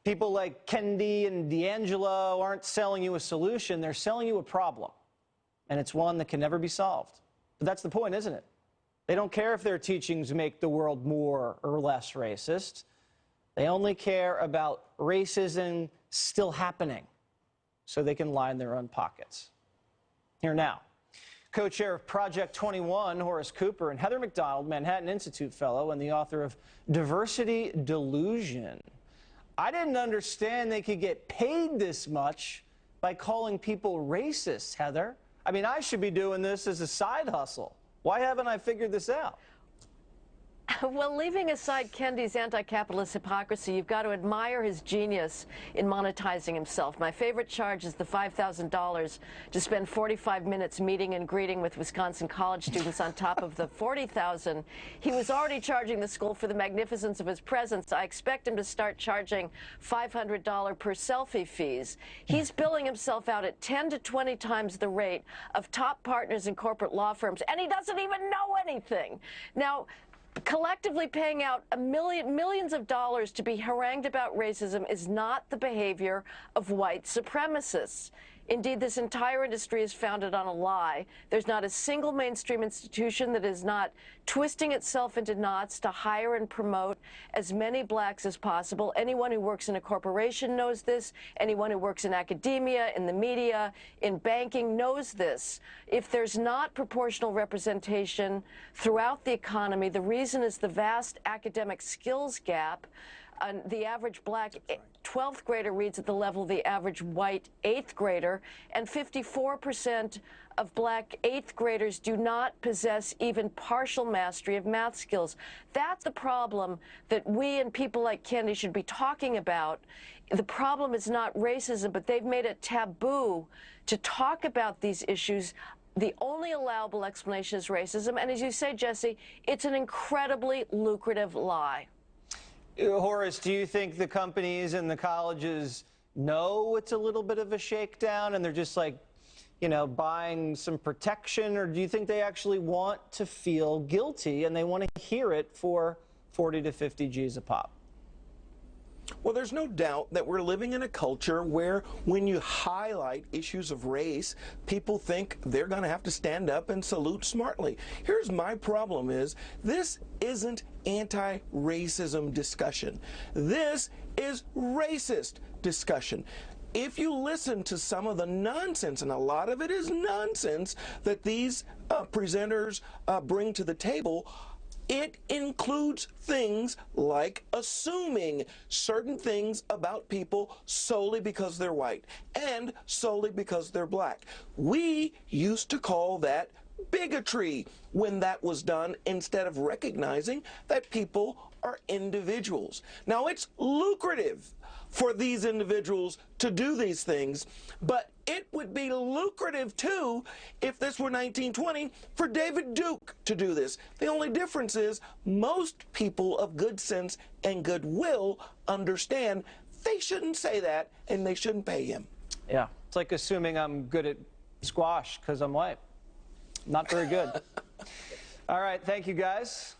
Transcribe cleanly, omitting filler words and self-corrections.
People like Kendi and D'Angelo aren't selling you a solution, they're selling you a problem. And it's one that can never be solved. But that's the point, isn't it? They don't care if their teachings make the world more or less racist. They only care about racism still happening so they can line their own pockets. Here now, co-chair of Project 21, Horace Cooper, and Heather McDonald, Manhattan Institute fellow and the author of Diversity Delusion. I didn't understand they could get paid this much by calling people racist, Heather. I mean, I should be doing this as a side hustle. Why haven't I figured this out? Well, leaving aside Kendi's anti-capitalist hypocrisy, you've got to admire his genius in monetizing himself. My favorite charge is the $5,000 to spend 45 minutes meeting and greeting with Wisconsin college students on top of the $40,000 he was already charging the school for the magnificence of his presence. I expect him to start charging $500 per selfie fees. He's billing himself out at 10 to 20 times the rate of top partners in corporate law firms, and he doesn't even know anything. Now, collectively paying out millions of dollars to be harangued about racism is not the behavior of white supremacists. Indeed, this entire industry is founded on a lie. There's not a single mainstream institution that is not twisting itself into knots to hire and promote as many blacks as possible. Anyone who works in a corporation knows this. Anyone who works in academia, in the media, in banking knows this. If there's not proportional representation throughout the economy, the reason is the vast academic skills gap. The average black 12th grader reads at the level of the average white 8th grader, and 54% of black 8th graders do not possess even partial mastery of math skills. That's the problem that we and people like Kendi should be talking about. The problem is not racism, but they've made it taboo to talk about these issues. The only allowable explanation is racism, and as you say, Jesse, it's an incredibly lucrative lie. Horace, do you think the companies and the colleges know it's a little bit of a shakedown and they're just like, you know, buying some protection, or do you think they actually want to feel guilty and they want to hear it for 40 to 50 G's a pop? Well, there's no doubt that we're living in a culture where when you highlight issues of race, people think they're going to have to stand up and salute smartly. Here's my problem is this isn't anti-racism discussion. This is racist discussion. If you listen to some of the nonsense, and a lot of it is nonsense, that these presenters bring to the table, it includes things like assuming certain things about people solely because they're white and solely because they're black. We used to call that bigotry when that was done, instead of recognizing that people are individuals. Now, it's lucrative for these individuals to do these things, but it would be lucrative too if this were 1920 for David Duke to do this. The only difference is most people of good sense and goodwill understand they shouldn't say that and they shouldn't pay him. Yeah, it's like assuming I'm good at squash because I'm white. Not very good. All right, thank you guys.